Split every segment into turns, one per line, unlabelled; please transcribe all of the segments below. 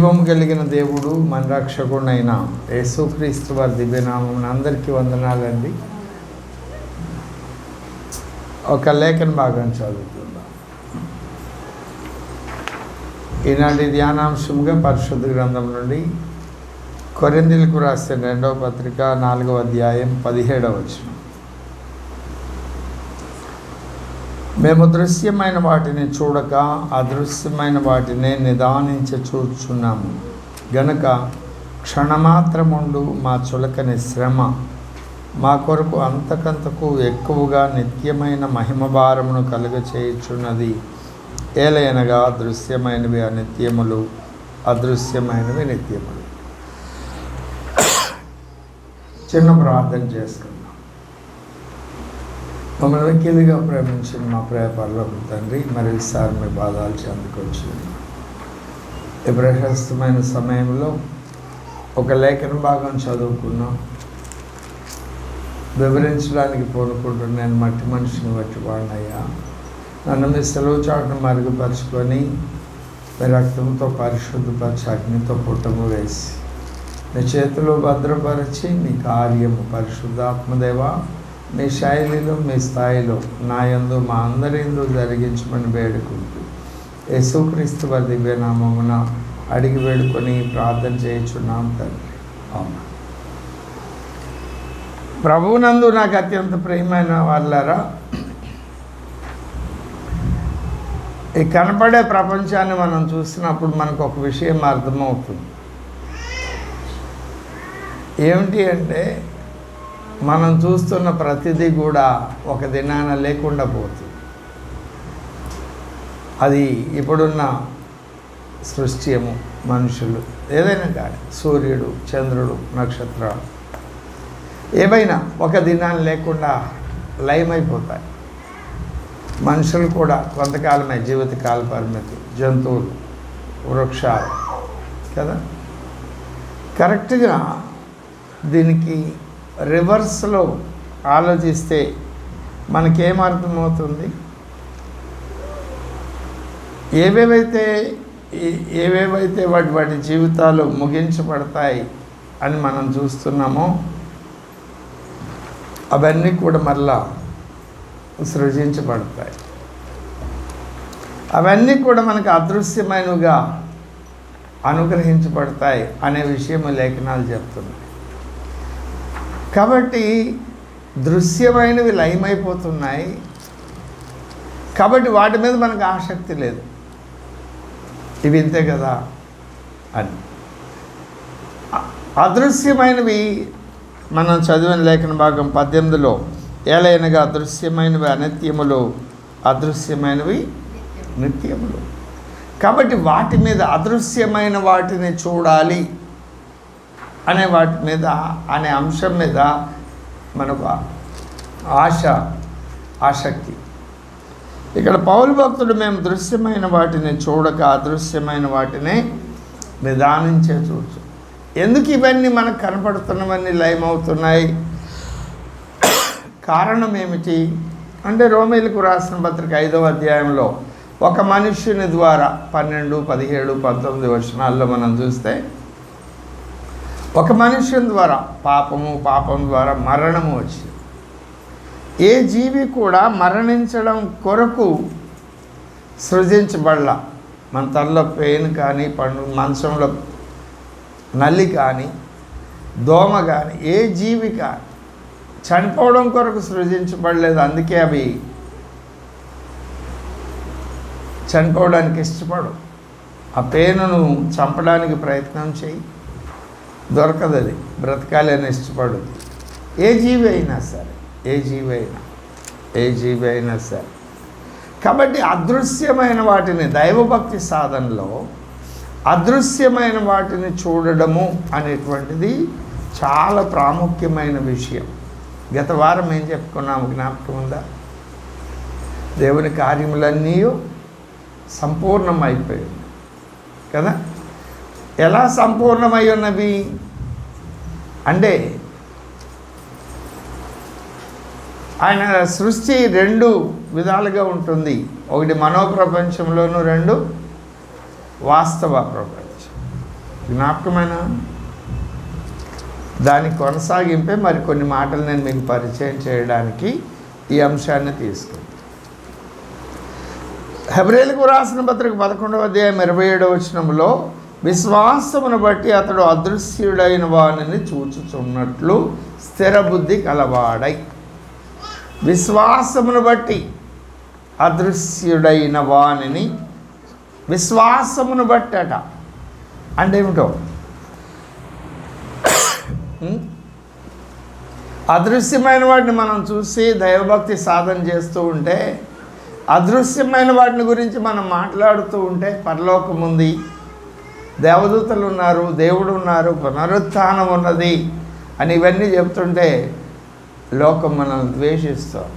జీవము కలిగిన దేవుడు మన రక్షకుడైన యేసుక్రీస్తు వారి దివ్యనామం అందరికీ వందనాలండి. ఒక లేఖన భాగం చదువుతుందాం. ఈనాటి ధ్యానాంశంగా పరిశుద్ధ గ్రంథం నుండి కొరింథీయులకు రాసిన 2వ పత్రిక 4వ అధ్యాయం 17వ వచనం. మేము దృశ్యమైన వాటిని చూడక అదృశ్యమైన వాటిని నిదానించి చూచున్నాము గనుక క్షణమాత్రముండు మా చులకని శ్రమ మా కొరకు అంతకంతకు ఎక్కువగా నిత్యమైన మహిమ భారమును కలుగచేయుచున్నది. ఏలయనగా దృశ్యమైనవి అనిత్యములు, అదృశ్యమైనవి నిత్యములు. చిన్న ప్రార్థన చేసుకుందాం. మమ్మల్ని వెక్కిలిగా ప్రేమించిన మా ప్రేమ పరలోకపు తండ్రి, మరోసారి మీ బాధాలు చెందుకొచ్చి ఈ ప్రశస్తమైన సమయంలో ఒక లేఖన భాగం చదువుకున్నాం. వివరించడానికి పూనుకుంటున్న నేను మట్టి మనిషిని బట్టి వాడినయ్యా, నన్ను మీ సెలవు చాటును మరుగుపరుచుకొని మీ రక్తంతో పరిశుద్ధపరిచి అగ్నితో పుట్టము వేసి మీ చేతిలో భద్రపరిచి మీ కార్యము పరిశుద్ధాత్మదేవా మీ శైలిలో మీ స్థాయిలో నా యందు మా అందరి యందు జరిగించమని వేడుకుంటూ యేసుక్రీస్తు వారి దివ్యనామమున అడిగి వేడుకొని ప్రార్థన చేయుచున్నాం తండ్రి. అవునా. ప్రభువునందు నాకు అత్యంత ప్రియమైన వాళ్ళారా, ఈ కనపడే ప్రపంచాన్ని మనం చూసినప్పుడు మనకు ఒక విషయం అర్థమవుతుంది. ఏమిటి అంటే, మనం చూస్తున్న ప్రతిదీ కూడా ఒక దినాన లేకుండా పోతుంది. అది ఇప్పుడున్న సృష్టియము, మనుషులు ఏదైనా కానీ, సూర్యుడు, చంద్రుడు, నక్షత్రాలు ఏవైనా ఒక దినాన్ని లేకుండా లయమైపోతాయి. మనుషులు కూడా కొంతకాలమే జీవితకాల పరిమితి, జంతువులు, వృక్షాలు కదా. కరెక్ట్గా దీనికి రివర్స్లో ఆలోచిస్తే మనకేమర్థమవుతుంది? ఏవేవైతే వాటి జీవితాలు ముగించబడతాయి అని మనం చూస్తున్నామో అవన్నీ కూడా మరలా సృజించబడతాయి. అవన్నీ కూడా మనకు అదృశ్యమైనవిగా అనుగ్రహించబడతాయి అనే విషయం లేఖనాలు చెప్తున్నాయి. కాబట్టి దృశ్యమైనవి లయమైపోతున్నాయి, కాబట్టి వాటి మీద మనకు ఆసక్తి లేదు. ఇవి ఇంతే కదా అని. అదృశ్యమైనవి మనం చదివిన లేఖన భాగం 18లో ఏలైనగా అదృశ్యమైనవి అనిత్యములు, అదృశ్యమైనవి నిత్యములు. కాబట్టి వాటి మీద, అదృశ్యమైన వాటిని చూడాలి అనే వాటి మీద, అనే అంశం మీద మనకు ఆసక్తి. ఇక్కడ పౌలు భక్తుడు మేము దృశ్యమైన వాటిని చూడక అదృశ్యమైన వాటిని నిదానించే చూచు. ఎందుకు ఇవన్నీ మనకు కనపడుతున్నవన్నీ లయమవుతున్నాయి? కారణం ఏమిటి అంటే, రోమీయులకు రాసిన పత్రిక 5వ అధ్యాయంలో ఒక మనుష్యుని ద్వారా 12, 17, 19 వచనాల్లో మనం చూస్తే, ఒక మనుష్యుని ద్వారా పాపం ద్వారా మరణము వచ్చింది. ఏ జీవి కూడా మరణించడం కొరకు సృజించబడలా. మన తలలో పెయిన్ కానీ, మంచంలో నల్లి కానీ, దోమ కానీ, ఏ జీవి కానీ చనిపోవడం కొరకు సృజించబడలేదు. అందుకే అవి చనిపోవడానికి ఇష్టపడు. ఆ పెయిన్ను చంపడానికి ప్రయత్నం చేయి, దొరకదు. అది బ్రతకాలి అని ఇష్టపడుతుంది. ఏ జీవి అయినా సరే. కాబట్టి అదృశ్యమైన వాటిని, దైవభక్తి సాధనలో అదృశ్యమైన వాటిని చూడడము అనేటువంటిది చాలా ప్రాముఖ్యమైన విషయం. గత వారం ఏం చెప్పుకున్నాము, జ్ఞాపకం ఉందా? దేవుని కార్యములన్నీ సంపూర్ణమైపోయింది కదా. ఎలా సంపూర్ణమై ఉన్నవి అంటే, ఆయన సృష్టి 2 విధాలుగా ఉంటుంది. ఒకటి మనోప్రపంచంలోనూ, 2 వాస్తవ ప్రపంచం. జ్ఞాపకమైన దాని కొనసాగింపే మరి కొన్ని మాటలు నేను మీకు పరిచయం చేయడానికి ఈ అంశాన్ని తీసుకుంది. హెబ్రీయులకు రాసిన పత్రిక 11వ అధ్యాయం 27వ వచనంలో విశ్వాసమును బట్టి అతడు అదృశ్యుడైన వానిని చూచుచున్నట్లు స్థిరబుద్ధి కలవాడై. విశ్వాసమును బట్టి అదృశ్యుడైన వానిని, విశ్వాసమును బట్టట అంటే ఏమిటో, అదృశ్యమైన వాటిని మనం చూసి దైవభక్తి సాధన చేస్తూ ఉంటే, అదృశ్యమైన వాటిని గురించి మనం మాట్లాడుతూ ఉంటే, పరలోకం ఉంది, దేవదూతలు ఉన్నారు, దేవుడు ఉన్నారు, పునరుత్థానం ఉన్నది అని ఇవన్నీ చెప్తుంటే లోకం మనల్ని ద్వేషిస్తాం.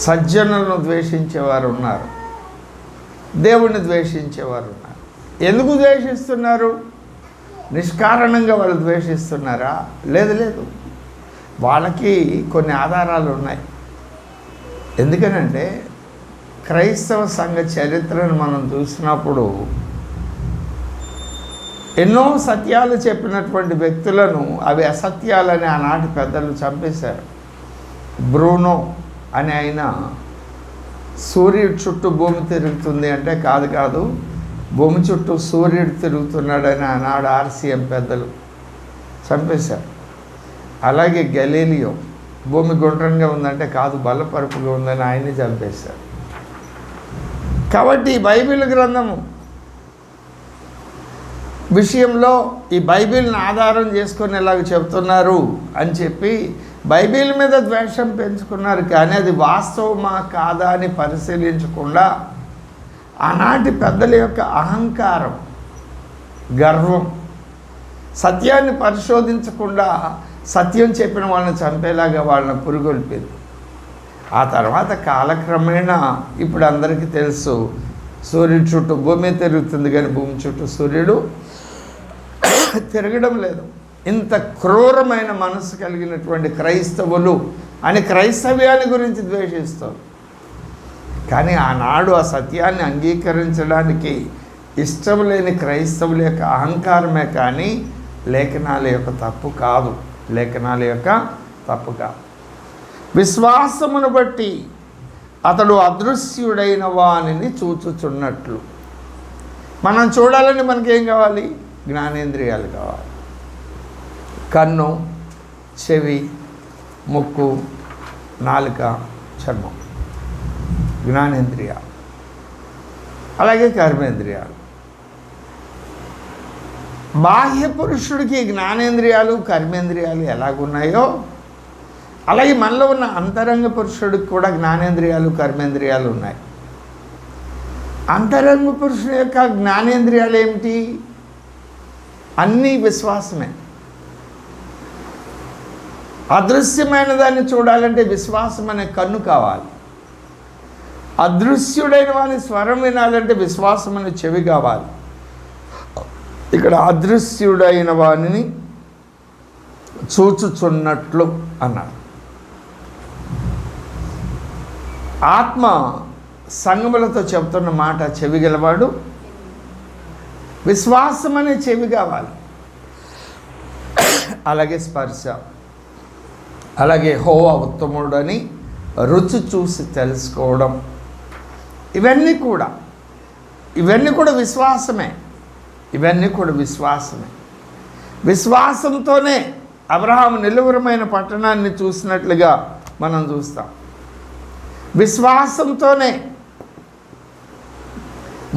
సజ్జనులను ద్వేషించేవారు ఉన్నారు, దేవుణ్ణి ద్వేషించేవారు ఉన్నారు. ఎందుకు ద్వేషిస్తున్నారు? నిష్కారణంగా వాళ్ళు ద్వేషిస్తున్నారా? లేదు, వాళ్ళకి కొన్ని ఆధారాలు ఉన్నాయి. ఎందుకనంటే క్రైస్తవ సంఘ చరిత్రను మనం చూసినప్పుడు ఎన్నో సత్యాలు చెప్పినటువంటి వ్యక్తులను అవి అసత్యాలని ఆనాటి పెద్దలు చంపేశారు. బ్రూనో అని ఆయన సూర్యుడు చుట్టూ భూమి తిరుగుతుంది అంటే కాదు, భూమి చుట్టూ సూర్యుడు తిరుగుతున్నాడని ఆనాడు ఆర్సీఎం పెద్దలు చంపేశారు. అలాగే గలీలియో భూమి గుండ్రంగా ఉందంటే కాదు, బలపరుపుగా ఉందని ఆయన్ని చంపేశారు. కాబట్టి బైబిల్ గ్రంథము విషయంలో ఈ బైబిల్ని ఆధారం చేసుకొని ఇలాగ చెప్తున్నారు అని చెప్పి బైబిల్ మీద ద్వేషం పెంచుకున్నారు. కానీ అది వాస్తవమా కాదా అని పరిశీలించకుండా ఆనాటి పెద్దల యొక్క అహంకారం, గర్వం, సత్యాన్ని పరిశోధించకుండా సత్యం చెప్పిన వాళ్ళని చంపేలాగా వాళ్ళని పురుగొల్పేది. ఆ తర్వాత కాలక్రమేణా ఇప్పుడు అందరికీ తెలుసు, సూర్యుడు చుట్టూ భూమి తిరుగుతుంది కానీ భూమి చుట్టూ సూర్యుడు తిరగడం లేదు. ఇంత క్రూరమైన మనసు కలిగినటువంటి క్రైస్తవులు అని క్రైస్తవ్యాన్ని గురించి ద్వేషిస్తారు. కానీ ఆనాడు ఆ సత్యాన్ని అంగీకరించడానికి ఇష్టం లేని క్రైస్తవుల యొక్క అహంకారమే కానీ లేఖనాల యొక్క తప్పు కాదు. విశ్వాసమును బట్టి అతడు అదృశ్యుడైన వానిని చూచుచున్నట్లు. మనం చూడాలని మనకేం కావాలి? జ్ఞానేంద్రియాలు కావాలి. కన్ను, చెవి, ముక్కు, నాలుక, చర్మం, జ్ఞానేంద్రియాలు. అలాగే కర్మేంద్రియాలు. బాహ్య పురుషుడికి జ్ఞానేంద్రియాలు, కర్మేంద్రియాలు ఎలాగున్నాయో అలాగే మనలో ఉన్న అంతరంగ పురుషుడికి కూడా జ్ఞానేంద్రియాలు, కర్మేంద్రియాలు ఉన్నాయి. అంతరంగ పురుషుని యొక్క జ్ఞానేంద్రియాలు ఏమిటి? అన్నీ విశ్వాసమే. అదృశ్యమైన దాన్ని చూడాలంటే విశ్వాసం అనే కన్ను కావాలి. అదృశ్యుడైన వాని స్వరం వినాలంటే విశ్వాసం అనే చెవి కావాలి. ఇక్కడ అదృశ్యుడైన వానిని చూచుచున్నట్లు అన్నాడు. ఆత్మ సంగములతో చెప్తున్న మాట చెవి గలవాడు. విశ్వాసం అనే చెవి కావాలి. అలాగే స్పర్శ, అలాగే యెహోవా ఉత్తముడని రుచి చూసి తెలుసుకోవడం, ఇవన్నీ కూడా విశ్వాసమే. విశ్వాసంతోనే అబ్రహాము నిలువరమైన పట్టణాన్ని చూసినట్లుగా మనం చూస్తాం. విశ్వాసంతోనే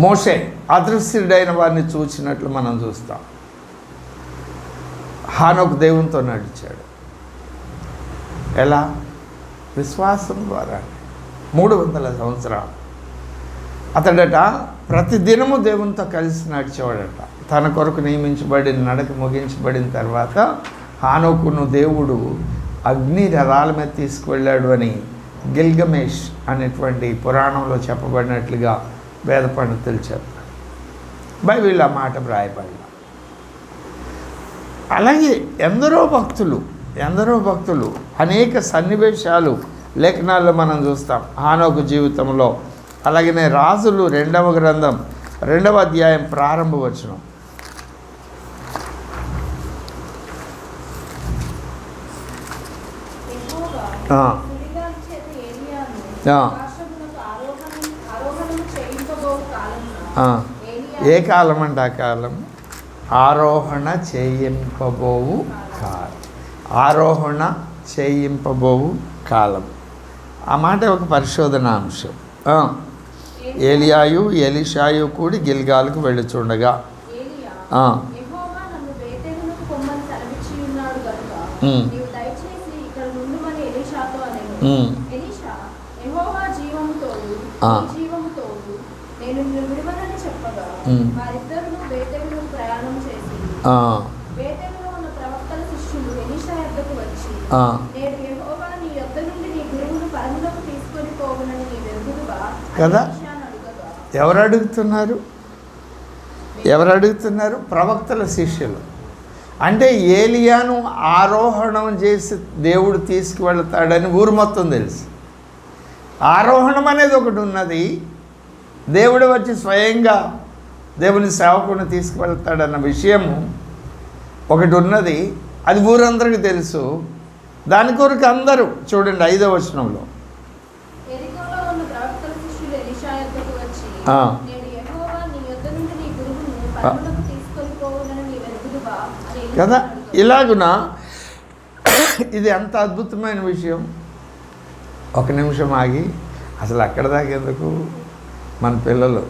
మోషే అదృశ్యుడైన వారిని చూసినట్లు మనం చూస్తాం. హానోకు దేవునితో నడిచాడు. ఎలా? విశ్వాసం ద్వారా. 300 సంవత్సరాలు అతడట ప్రతిదినము దేవునితో కలిసి నడిచేవాడట. తన కొరకు నియమించబడిన నడక ముగించబడిన తర్వాత హానోకును దేవుడు అగ్ని రథాల మీద తీసుకువెళ్ళాడు అని గిల్గమేష్ అనేటువంటి పురాణంలో చెప్పబడినట్లుగా వేద పండితులు చెప్తారు. బైబిల్ ఆ మాట వ్రాయబడి. అలాగే ఎందరో భక్తులు అనేక సన్నివేశాలు లేఖనాల్లో మనం చూస్తాం. హానోకు జీవితంలో. అలాగనే రాజులు 2వ గ్రంథం 2వ అధ్యాయం ప్రారంభ వచనం. ఏ కాలం అంటే ఆ కాలం ఆరోహణ చేయింపబోవు కాలం. ఆరోహణ చేయింపబోవు కాలం. ఆ మాట ఒక పరిశోధనాంశం. ఏలియాయు ఎలీషాయు కూడి గిల్గాలకు వెళ్ళుచుండగా కదా. ఎవరు అడుగుతున్నారు? ప్రవక్తల శిష్యులు. అంటే ఏలియాను ఆరోహణం చేసి దేవుడు తీసుకువెళ్తాడని ఊరు మొత్తం తెలుసు. ఆరోహణం అనేది ఒకటి ఉన్నది, దేవుడు వచ్చి స్వయంగా దేవుని సేవకుని తీసుకువెళ్తాడన్న విషయము ఒకటి ఉన్నది. అది ఊరందరికీ తెలుసు. దాని కొరకు అందరూ చూడండి 5వ వచనంలో కదా. ఇలాగున ఇది ఎంత అద్భుతమైన విషయం. ఒక నిమిషం ఆగి అసలు అక్కడ దాకా ఎందుకు, మన పిల్లలు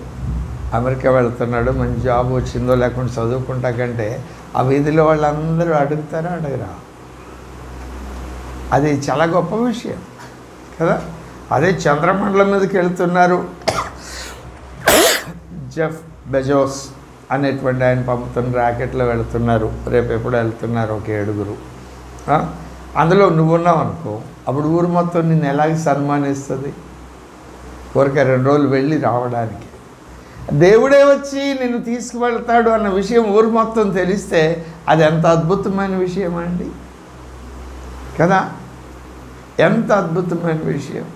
అమెరికా వెళ్తున్నాడు, మంచి జాబ్ వచ్చిందో లేకుండా చదువుకుంటా కంటే ఆ వీధిలో వాళ్ళందరూ అడుగుతారా అడగరా? అది చాలా గొప్ప విషయం కదా. అదే చంద్రమండలం మీదకి వెళ్తున్నారు. జెఫ్ బెజోస్ అనేటువంటి ఆయన పంపుతున్న ర్యాకెట్లో వెళుతున్నారు. రేపు ఎప్పుడు వెళ్తున్నారు ఒక 7గురు. అందులో నువ్వున్నావు అనుకో, అప్పుడు ఊరు మొత్తం నిన్ను ఎలాగ సన్మానిస్తుంది? ఊరికే 2 రోజులు వెళ్ళి రావడానికి. దేవుడే వచ్చి నిన్ను తీసుకువెళ్తాడు అన్న విషయం ఊరు మొత్తం తెలిస్తే అది ఎంత అద్భుతమైన విషయం అండి కదా. ఎంత అద్భుతమైన విషయం.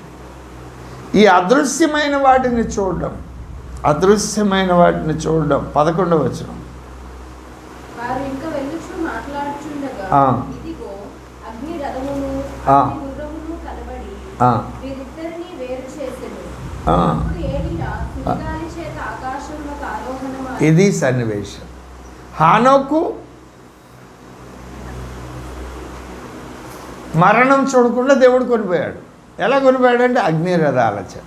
ఈ అదృశ్యమైన వాటిని చూడడం, 11వ వచనం. ఇది సన్నివేశం. హానోకు మరణం చూడకుండా దేవుడు కొనిపోయాడు. ఎలా కొనిపోయాడంటే అగ్ని రథాల చేత.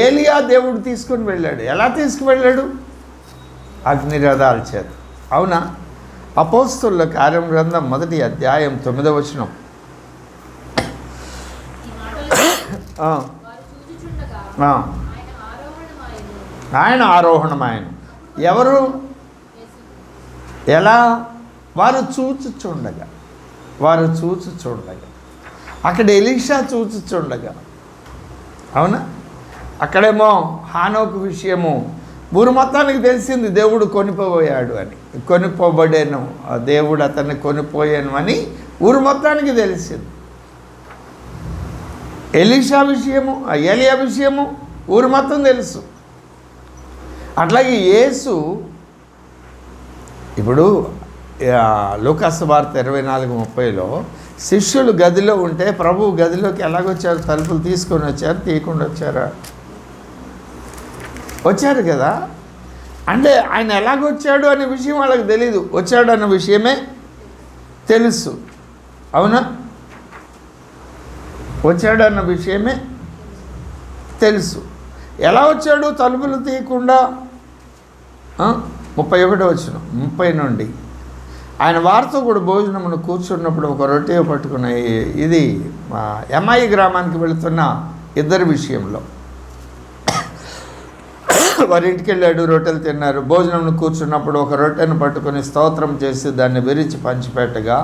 ఏలియా దేవుడు తీసుకొని వెళ్ళాడు. ఎలా తీసుకువెళ్ళాడు? అగ్ని రథాల చేత. అవునా? అపోస్తలుల కార్యం గ్రంథం 1వ అధ్యాయం 9వ వచనం. ఆయన ఆరోహణమాయన. ఎవరు? ఎలా? వారు చూచుచుండగా. అక్కడ ఎలీషా చూచుచుండగా. అవునా? అక్కడేమో హానోకు విషయము ఊరు మొత్తానికి తెలిసింది, దేవుడు కొనిపోయాడు అని. కొనిపోబడాను, దేవుడు అతన్ని కొనిపోయాను అని ఊరు మొత్తానికి తెలిసింది. ఏలియా విషయము ఊరు మొత్తం తెలుసు. అట్లాగే యేసు ఇప్పుడు లూకాసు వార్త 24:30లో శిష్యులు గదిలో ఉంటే ప్రభువు గదిలోకి ఎలాగొచ్చారు? తలుపులు తీసుకొని వచ్చారు, తీయకుండా వచ్చారా? వచ్చారు కదా. అంటే ఆయన ఎలాగొచ్చాడు అనే విషయం వాళ్ళకి తెలీదు, వచ్చాడు అన్న విషయమే తెలుసు. అవునా? వచ్చాడు అన్న విషయమే తెలుసు. ఎలా వచ్చాడు? తలుపులు తీయకుండా. 31వ వచనం 30 నుండి. ఆయన వారితో కూడా భోజనమును కూర్చున్నప్పుడు ఒక రొట్టె పట్టుకున్న, ఇది ఎమ్మాయి గ్రామానికి వెళుతున్న 2 విషయంలో. వారి ఇంటికి వెళ్ళాడు, రొట్టెలు తిన్నారు. భోజనమును కూర్చున్నప్పుడు ఒక రొట్టెను పట్టుకొని స్తోత్రం చేసి దాన్ని విరిచి పంచిపెట్టగా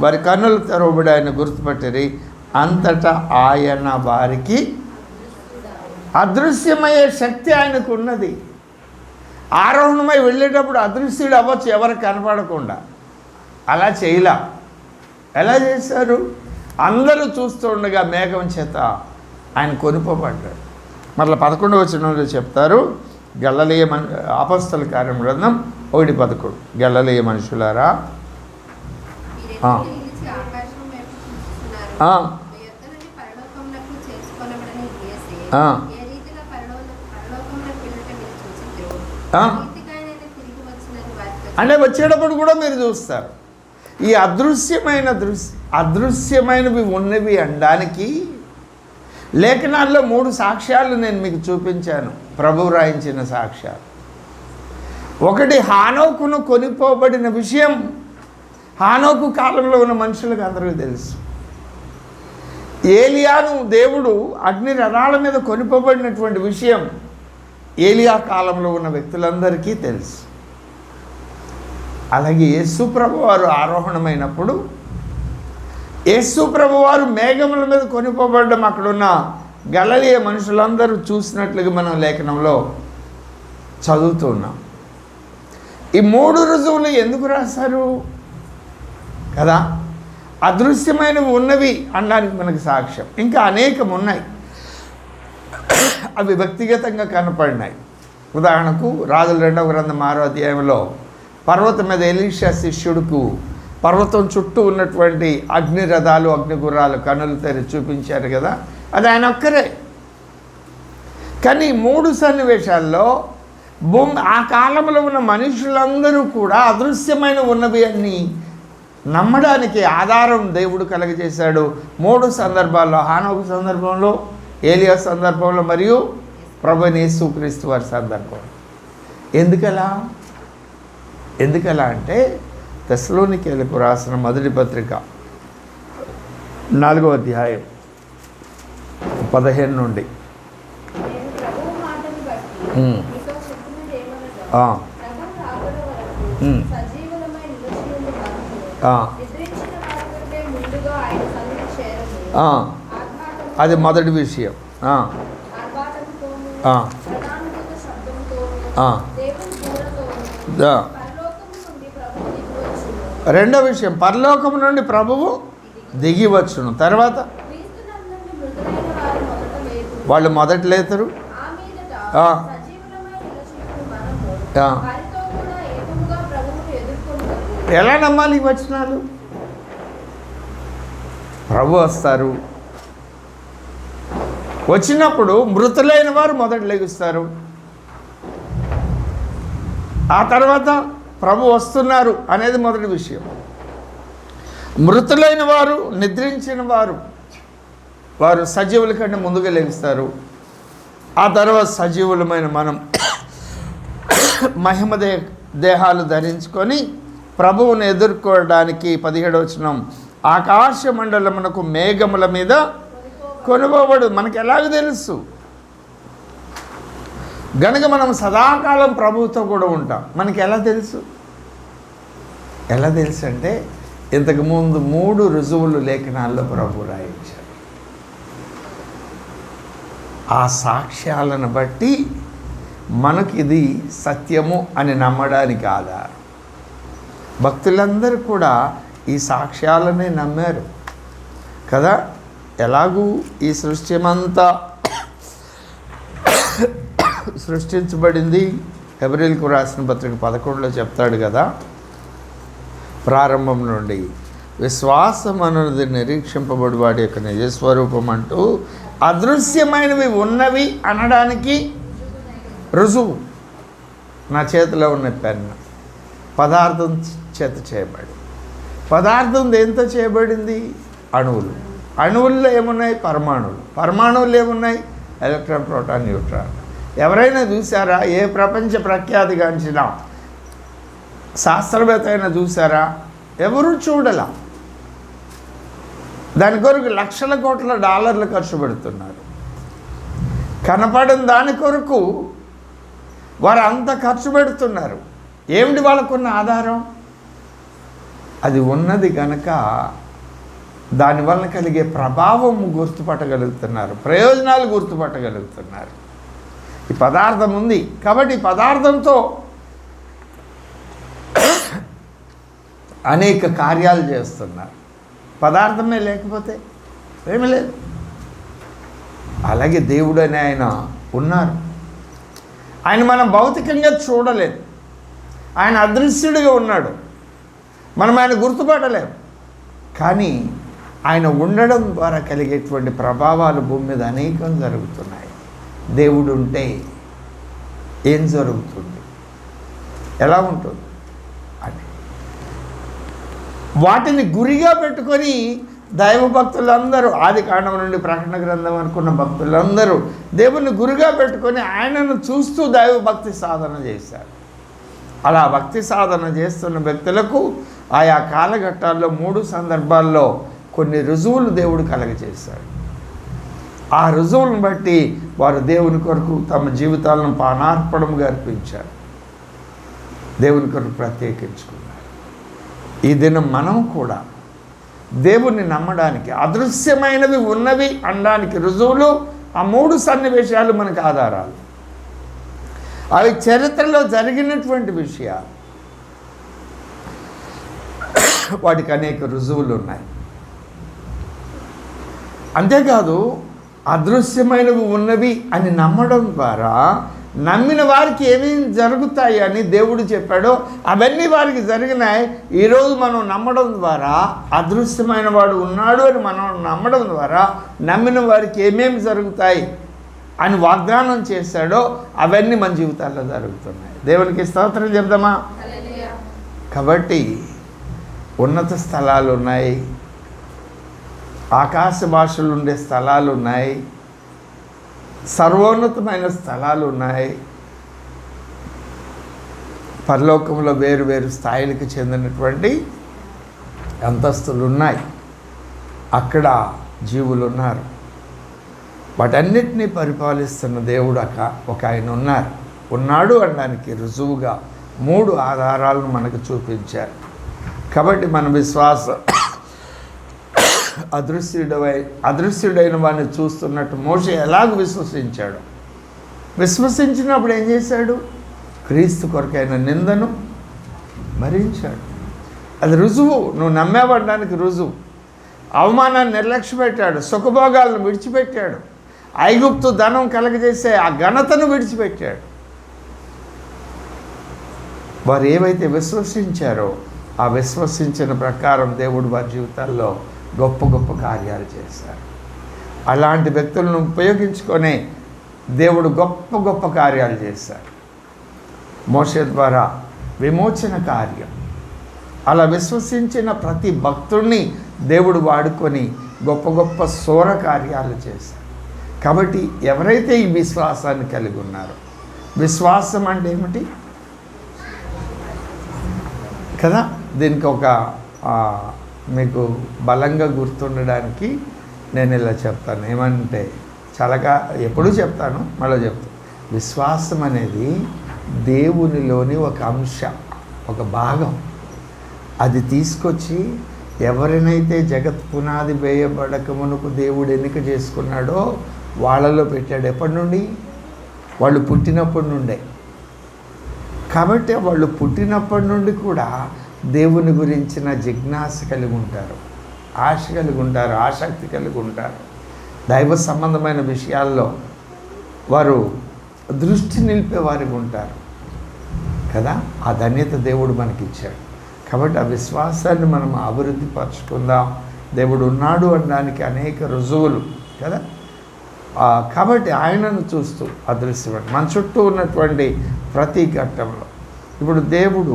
వారి కన్నులు తెరవబడి ఆయన గుర్తుపట్టిరి. అంతటా ఆయన వారికి అదృశ్యమయ్యే శక్తి ఆయనకు ఉన్నది. ఆరోహణమై వెళ్ళేటప్పుడు అదృశ్యుడు అవ్వచ్చు ఎవరికి కనపడకుండా. అలా చేయలా. ఎలా చేశారు? అందరూ చూస్తూ ఉండగా మేఘం చేత ఆయన కొనిపోబడ్డాడు. మరలా 11వ వచనంలో చెప్తారు, గలిలయ అపోస్తల కార్యం గ్రంథం 1:11. గలిలయ మనుషులారా, అంటే వచ్చేటప్పుడు కూడా మీరు చూస్తారు. ఈ అదృశ్యమైనవి ఉన్నవి అనడానికి లేఖనాల్లో 3 సాక్ష్యాలు నేను మీకు చూపించాను, ప్రభువు రాయించిన సాక్ష్యాలు. ఒకటి, హానోకును కొనిపోబడిన విషయం హానోకు కాలంలో ఉన్న మనుషులకు అందరికీ తెలుసు. ఏలియాను దేవుడు అగ్ని రథాల మీద కొనిపోబడినటువంటి విషయం ఏలియా కాలంలో ఉన్న వ్యక్తులందరికీ తెలుసు. అలాగే యేసు ప్రభువారు ఆరోహణమైనప్పుడు యేసు ప్రభువారు మేఘముల మీద కొనిపోబడడం అక్కడున్న గలిలయ మనుషులందరూ చూసినట్లుగా మనం లేఖనంలో చదువుతున్నాం. ఈ 3 రుజువులు ఎందుకు రాశారు కదా? అదృశ్యమైనవి ఉన్నవి అనడానికి మనకు సాక్ష్యం. ఇంకా అనేకం ఉన్నాయి, అవి వ్యక్తిగతంగా కనపడినాయి. ఉదాహరణకు రాజుల 2వ గ్రంథం 6వ అధ్యాయంలో పర్వతం మీద ఎలీషా శిష్యుడుకు పర్వతం చుట్టూ ఉన్నటువంటి అగ్ని రథాలు, అగ్నిగుర్రాలు కన్నులు తెరిచి చూపించారు కదా, అది ఆయన ఒక్కరే. కానీ 3 సన్నివేశాల్లో ఆ కాలంలో ఉన్న మనుషులందరూ కూడా అదృశ్యమైన ఉన్నవి అని నమ్మడానికి ఆధారం దేవుడు కలగజేశాడు. 3 సందర్భాల్లో, హానోకు సందర్భంలో, ఏలియా సందర్భంలో మరియు ప్రభువైన యేసుక్రీస్తు వారి సందర్భంలో. ఎందుకలా అంటే తెస్సలోనికీయులకు రాసిన మొదటి పత్రిక 4వ అధ్యాయం 15 నుండి అది మొదటి విషయం. రెండో విషయం, పరలోకం నుండి ప్రభువు దిగివచ్చును. తర్వాత వాళ్ళు మొదట లేతరు. ఎలా నమ్మాలి ఈ వచనాలు? ప్రభు వస్తారు, వచ్చినప్పుడు మృతులైన వారు మొదట లెగుస్తారు. ఆ తర్వాత ప్రభు వస్తున్నారు అనేది మొదటి విషయం. మృతులైన వారు, నిద్రించిన వారు సజీవుల కంటే ముందుగా లెగుస్తారు. ఆ తర్వాత సజీవులమైన మనం మహిమ దేహాలు ధరించుకొని ప్రభువుని ఎదుర్కోవడానికి 17వ వచనం, ఆకాశ మండలమునకు మేఘముల మీద కొనుగోబడు. మనకు ఎలాగ తెలుసు గనుక మనం సదాకాలం ప్రభువుతో కూడా ఉంటాం. మనకి ఎలా తెలుసు అంటే ఇంతకుముందు 3 రుజువులు లేఖనాల్లో ప్రభు రాయించారు. ఆ సాక్ష్యాలను బట్టి మనకి ఇది సత్యము అని నమ్మడానికి ఆధారం. భక్తులందరూ కూడా ఈ సాక్ష్యాలనే నమ్మారు కదా. ఎలాగూ ఈ సృష్టిమంతా సృష్టించబడింది. హెబ్రీయులకు రాసిన పత్రిక 11లో చెప్తాడు కదా, ప్రారంభం నుండి విశ్వాసం అన్నది నిరీక్షింపబడి వాడి యొక్క నిజస్వరూపం అంటూ అదృశ్యమైనవి ఉన్నవి అనడానికి రుజువు. నా చేతిలో ఉన్న పెన్ను పదార్థం చేత చేయబడి, పదార్థం దేంతో చేయబడింది? అణువుల్లో ఏమున్నాయి? పరమాణువులు ఏమున్నాయి? Electron, proton, neutron. ఎవరైనా చూసారా? ఏ ప్రపంచ ప్రఖ్యాతిగాంచిన శాస్త్రవేత్త అయినా చూసారా? ఎవరు చూడలా. దాని కొరకు లక్షల కోట్ల డాలర్లు ఖర్చు పెడుతున్నారు. కనపడని దాని కొరకు వారు అంత ఖర్చు పెడుతున్నారు. ఏమిటి వాళ్ళకున్న ఆధారం? అది ఉన్నది కనుక దానివల్ల కలిగే ప్రభావం గుర్తుపట్టగలుగుతున్నారు, ప్రయోజనాలు గుర్తుపట్టగలుగుతున్నారు. ఈ పదార్థం ఉంది కాబట్టి ఈ పదార్థంతో అనేక కార్యాలు చేస్తున్నారు. పదార్థమే లేకపోతే ఏమీ లేదు. అలాగే దేవుడు అని ఆయన ఉన్నారు. ఆయన మనం భౌతికంగా చూడలేదు. ఆయన అదృశ్యుడిగా ఉన్నాడు. మనం ఆయన గుర్తుపట్టలేము. కానీ ఆయన ఉండడం ద్వారా కలిగేటువంటి ప్రభావాలు భూమి మీద అనేకం జరుగుతున్నాయి. దేవుడు ఉంటే ఏం జరుగుతుంది, ఎలా ఉంటుంది అని వాటిని గురిగా పెట్టుకొని దైవ భక్తులందరూ ఆది కాండం నుండి ప్రకటన గ్రంథం అనుకున్న భక్తులందరూ దేవుని గురిగా పెట్టుకొని ఆయనను చూస్తూ దైవ భక్తి సాధన చేశారు. అలా భక్తి సాధన చేస్తున్న వ్యక్తులకు ఆయా కాలఘట్టాల్లో 3 సందర్భాల్లో కొన్ని రుజువులు దేవుడు కలగజేశాడు. ఆ రుజువులను బట్టి వారు దేవుని కొరకు తమ జీవితాలను పానార్పణముగా అర్పించారు, దేవుని కొరకు ప్రత్యేకించుకున్నారు. ఈ దినం మనం కూడా దేవుణ్ణి నమ్మడానికి అదృశ్యమైనవి ఉన్నవి అనడానికి రుజువులు ఆ 3 సన్నివేశాలు మనకు ఆధారాలు. అవి చరిత్రలో జరిగినటువంటి విషయాలు, వాటికి అనేక రుజువులు ఉన్నాయి. అంతేకాదు అదృశ్యమైనవి ఉన్నవి అని నమ్మడం ద్వారా నమ్మిన వారికి ఏమేమి జరుగుతాయి అని దేవుడు చెప్పాడో అవన్నీ వారికి జరిగినాయి. ఈరోజు మనం నమ్మడం ద్వారా అదృశ్యమైన వాడు ఉన్నాడు అని మనం నమ్మడం ద్వారా నమ్మిన వారికి ఏమేమి జరుగుతాయి అని వాగ్దానం చేశాడో అవన్నీ మన జీవితాల్లో జరుగుతున్నాయి. దేవునికి స్తోత్రం చెప్దామా? కాబట్టి ఉన్నత స్థలాలు ఉన్నాయి, ఆకాశ భాషలు ఉండే స్థలాలు ఉన్నాయి, సర్వోన్నతమైన స్థలాలు ఉన్నాయి, పరలోకంలో వేరు వేరు స్థాయిలకు చెందినటువంటి అంతస్తులు ఉన్నాయి, అక్కడ జీవులు ఉన్నారు. వాటన్నిటినీ పరిపాలిస్తున్న దేవుడు ఒక ఆయన ఉన్నాడు అనడానికి రుజువుగా 3 ఆధారాలను మనకు చూపించారు. కాబట్టి మన విశ్వాసం అదృశ్యుడైన వాడిని చూస్తున్నట్టు మోషే ఎలాగ విశ్వసించినప్పుడు ఏం చేశాడు? క్రీస్తు కొరకైన నిందను భరించాడు. అది రుజువు, నువ్వు నమ్మేవడానికి రుజువు. అవమానాన్ని నిర్లక్ష్యపెట్టాడు, సుఖభోగాలను విడిచిపెట్టాడు, ఐగుప్తు ధనం కలగజేసే ఆ ఘనతను విడిచిపెట్టాడు. వారు ఏవైతే విశ్వసించారో ఆ విశ్వసించిన ప్రకారం దేవుడు వారి జీవితాల్లో గొప్ప గొప్ప కార్యాలు చేశారు. అలాంటి వ్యక్తులను ఉపయోగించుకొని దేవుడు గొప్ప గొప్ప కార్యాలు చేశారు. మోషే ద్వారా విమోచన కార్యం, అలా విశ్వసించిన ప్రతి భక్తుడిని దేవుడు వాడుకొని గొప్ప గొప్ప శూర కార్యాలు చేశారు. కాబట్టి ఎవరైతే ఈ విశ్వాసాన్ని కలిగి ఉన్నారో, విశ్వాసం అంటే ఏమిటి కదా, దీనికి ఒక మీకు బలంగా గుర్తుండడానికి నేను ఇలా చెప్తాను. ఏమంటే చాలాగా ఎప్పుడూ చెప్తాను, మళ్ళీ చెప్తాను. విశ్వాసం అనేది దేవునిలోని ఒక అంశ, ఒక భాగం. అది తీసుకొచ్చి ఎవరినైతే జగత్ పునాది వేయబడక మునుపు దేవుడు ఎన్నిక చేసుకున్నాడో వాళ్ళలో పెట్టాడు. ఎప్పటి నుండి? వాళ్ళు పుట్టినప్పటి నుండే. కాబట్టి వాళ్ళు పుట్టినప్పటి నుండి కూడా దేవుని గురించిన జిజ్ఞాస కలిగి ఉంటారు, ఆశ కలిగి ఉంటారు, ఆసక్తి కలిగి ఉంటారు. దైవ సంబంధమైన విషయాల్లో వారు దృష్టి నిలిపే వారికి ఉంటారు కదా. ఆ ధన్యత దేవుడు మనకిచ్చాడు. కాబట్టి ఆ విశ్వాసాన్ని మనం అభివృద్ధి పరచుకుందాం. దేవుడు ఉన్నాడు అనడానికి అనేక రుజువులు కదా. కాబట్టి ఆయనను చూస్తూ అదృశ్యపడి మన చుట్టూ ఉన్నటువంటి ప్రతి ఘట్టంలో ఇప్పుడు దేవుడు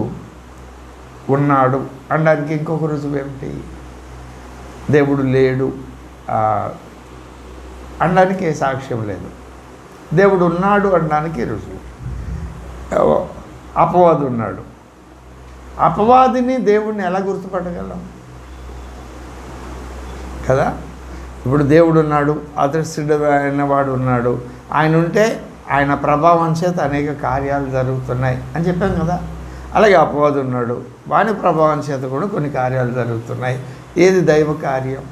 ఉన్నాడు అనడానికి ఇంకొక రుజువు ఏమిటి? దేవుడు లేడు అనడానికి సాక్ష్యం లేదు. దేవుడు ఉన్నాడు అనడానికి రుజువు. అపవాది ఉన్నాడు, అపవాదిని దేవుడిని ఎలా గుర్తుపట్టగలం కదా. ఇప్పుడు దేవుడు ఉన్నాడు, అదృశ్యుడు అయిన వాడు ఉన్నాడు, ఆయన ఉంటే ఆయన ప్రభావం చేత అనేక కార్యాలు జరుగుతున్నాయి అని చెప్పాం కదా. అలాగే అపవాది ఉన్నాడు, వాని ప్రభావం చేత కూడా కొన్ని కార్యాలు జరుగుతున్నాయి. ఏది దైవ కార్యం,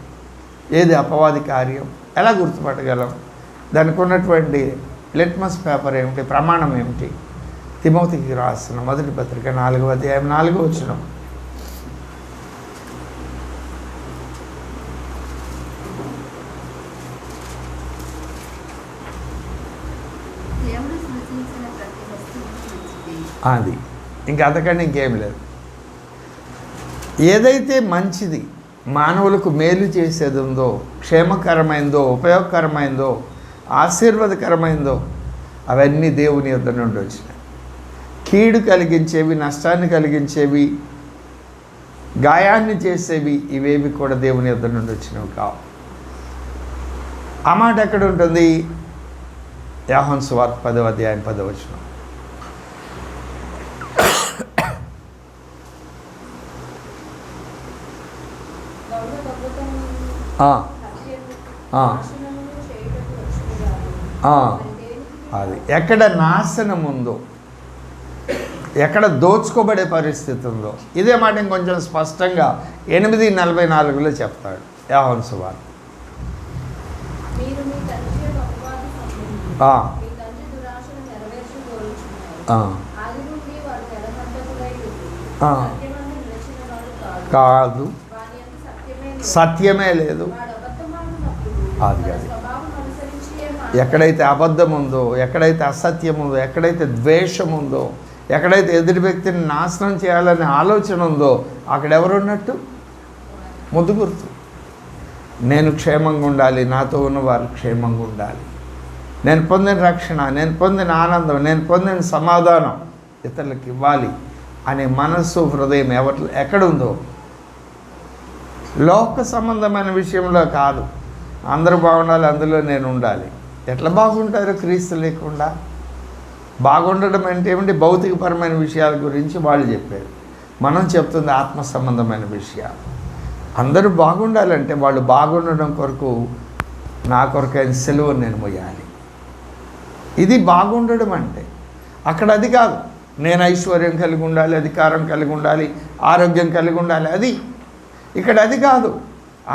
ఏది అపవాది కార్యం ఎలా గుర్తుపట్టగలం? దానికి ఉన్నటువంటి లిట్మస్ పేపర్ ఏమిటి, ప్రమాణం ఏమిటి? తిమోతికి రాసిన మొదటి పత్రిక 4వ అధ్యాయం 4వ వచనం. అది ఇంకా అంతకంటే ఇంకేం లేదు. ఏదైతే మంచిది, మానవులకు మేలు చేసేది ఉందో, క్షేమకరమైందో, ఉపయోగకరమైందో ఆశీర్వాదకరమైందో అవన్నీ దేవుని యొద్ద నుండి వచ్చినాయి. కీడు కలిగించేవి, నష్టాన్ని కలిగించేవి, గాయాన్ని చేసేవి ఇవేవి కూడా దేవుని యొద్ద నుండి వచ్చినవి కావు. ఆ మాట ఎక్కడ ఉంటుంది? యోహాను సువార్త 10వ అధ్యాయం 10వ వచనం. అది ఎక్కడ నాశనం ఉందో, ఎక్కడ దోచుకోబడే పరిస్థితి ఉందో, ఇదే మాట ఇంకొంచెం స్పష్టంగా 8:44 చెప్తాడు యోహాను సువార్త. కాదు, సత్యమే లేదు. అది కాదు. ఎక్కడైతే అబద్ధం ఉందో, ఎక్కడైతే అసత్యం ఉందో, ఎక్కడైతే ద్వేషం ఉందో, ఎక్కడైతే ఎదుటి వ్యక్తిని నాశనం చేయాలనే ఆలోచన ఉందో అక్కడ ఎవరున్నట్టు? ముద్దు గుర్తు. నేను క్షేమంగా ఉండాలి, నాతో ఉన్నవారు క్షేమంగా ఉండాలి, నేను పొందిన రక్షణ, నేను పొందిన ఆనందం, నేను పొందిన సమాధానం ఇతరులకు ఇవ్వాలి అనే మనస్సు, హృదయం ఎక్కడుందో, లోక సంబంధమైన విషయంలో కాదు. అందరూ బాగుండాలి, అందులో నేను ఉండాలి. ఎట్లా బాగుంటారు క్రీస్తు లేకుండా? బాగుండడం అంటే ఏమిటి? భౌతికపరమైన విషయాల గురించి వాళ్ళు చెప్పారు. మనం చెప్తుంది ఆత్మ సంబంధమైన విషయాలు. అందరూ బాగుండాలంటే వాళ్ళు బాగుండడం కొరకు నా కొరకైన సెలవు నేను మొయ్యాలి. ఇది బాగుండడం అంటే. అక్కడ అది కాదు. నేను ఐశ్వర్యం కలిగి ఉండాలి, అధికారం కలిగి ఉండాలి, ఆరోగ్యం కలిగి ఉండాలి, అది. ఇక్కడ అది కాదు.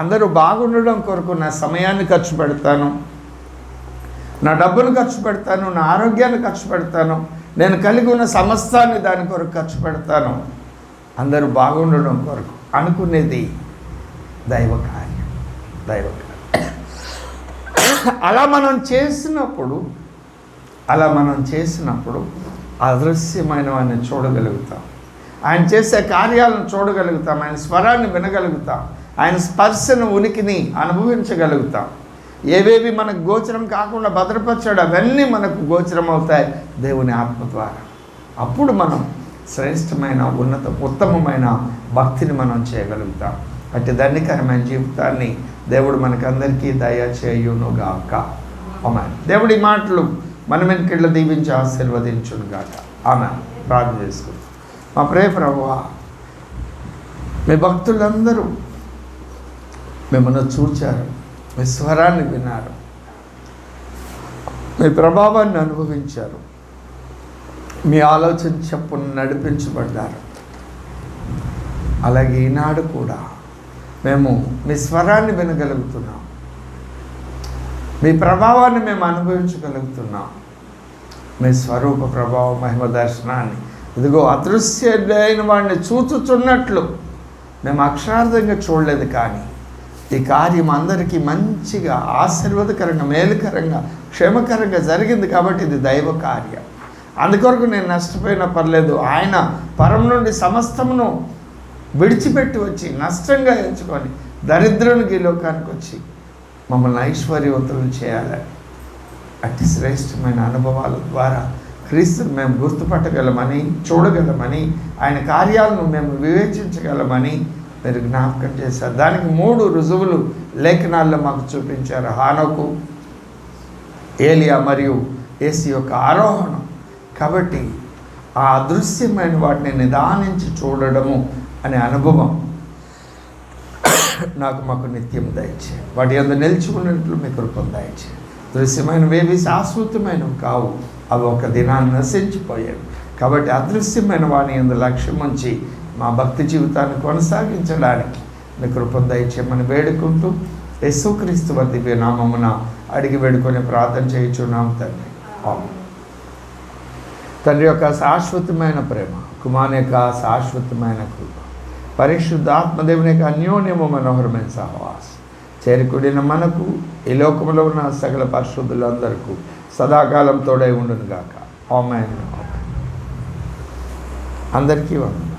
అందరూ బాగుండడం కొరకు నా సమయాన్ని ఖర్చు పెడతాను, నా డబ్బును ఖర్చు పెడతాను, నా ఆరోగ్యాన్ని ఖర్చు పెడతాను, నేను కలిగి ఉన్న సమస్తాన్ని దాని కొరకు ఖర్చు పెడతాను, అందరూ బాగుండడం కొరకు అనుకునేది దైవ కార్యం. అలా మనం చేసినప్పుడు అదృశ్యమైన వాడిని చూడగలుగుతాం, ఆయన చేసే కార్యాలను చూడగలుగుతాం, ఆయన స్వరాన్ని వినగలుగుతాం, ఆయన స్పర్శను, ఉనికిని అనుభవించగలుగుతాం. ఏవేవి మనకు గోచరం కాకుండా భద్రపరచాడు అవన్నీ మనకు గోచరం అవుతాయి దేవుని ఆత్మ ద్వారా. అప్పుడు మనం శ్రేష్టమైన, ఉత్తమమైన భక్తిని మనం చేయగలుగుతాం. అట్టి ధన్యకరమైన జీవితాన్ని దేవుడు మనకందరికీ దయచేయునుగాక. ఆమేన్. దేవుడి మాటలు మన వెనుకళ్ళు దీవించి ఆశీర్వదించునుగాక. ఆమేన్. ప్రార్థన చేసుకుంటాం. మా ప్రియ ప్రభువా, మీ భక్తులందరూ మిమ్మల్ని చూచారు, మీ స్వరాన్ని విన్నారు, మీ ప్రభావాన్ని అనుభవించారు, మీ ఆలోచన చొప్పున నడిపించబడ్డారు. అలాగే ఈనాడు కూడా మేము మీ స్వరాన్ని వినగలుగుతున్నాం, మీ ప్రభావాన్ని మేము అనుభవించగలుగుతున్నాం. మీ స్వరూప ప్రభావ మహిమ దర్శనాన్ని ఇదిగో అదృశ్యమైన వాడిని చూచుచున్నట్లు మేము అక్షరార్థంగా చూడలేదు, కానీ ఈ కార్యం అందరికీ మంచిగా, ఆశీర్వాదకరంగా, మేలుకరంగా, క్షేమకరంగా జరిగింది. కాబట్టి ఇది దైవ కార్యం. అందుకొరకు నేను నష్టపోయినా పర్లేదు, ఆయన పరం నుండి సమస్తమును విడిచిపెట్టి వచ్చి నష్టంగా ఎంచుకొని దరిద్రునికి ఈ లోకానికి వచ్చి మమ్మల్ని ఐశ్వర్యవంతులను చేయాలని, అతి శ్రేష్టమైన అనుభవాల ద్వారా క్రీస్తుని మేము గుర్తుపట్టగలమని, చూడగలమని, ఆయన కార్యాలను మేము వివేచించగలమని మీరు జ్ఞాపకం చేశారు. దానికి 3 రుజువులు లేఖనాల్లో మాకు చూపించారు. హానోకు, ఏలియా మరియు యేసు యొక్క ఆరోహణం. కాబట్టి ఆ అదృశ్యమైన వాటిని నిదానించి చూడడము అనే అనుభవం మాకు నిత్యం దయచే. వాటి యందు నిలిచుకున్నట్లు మీ కృపను దయచే. దృశ్యమైనవేవి శాశ్వతమైనవి కావు, అవి ఒక దినాన్ని నశించిపోయాయి. కాబట్టి అదృశ్యమైన వాని యందు లక్ష్యం ఉంచి మా భక్తి జీవితాన్ని కొనసాగించడానికి మీ కృపను దయచేయమని వేడుకుంటూ యేసుక్రీస్తు వారి దివ్య నామమున అడిగి వేడుకొని ప్రార్థన చేయుచున్నాం తండ్రి. తండ్రి యొక్క శాశ్వతమైన ప్రేమ, కుమారుని యొక్క శాశ్వతమైన కృప, పరిశుద్ధాత్మదేవుని యొక్క అన్యోన్యము మనోహరమైన సహవాసం చేరుకుడిన మనకు, ఈ లోకంలో ఉన్న సకల పరిశుద్ధులందరికీ సదాకాలం తోడై ఉండును గాక. ఆమేన్. అందరికీ వందనాలు.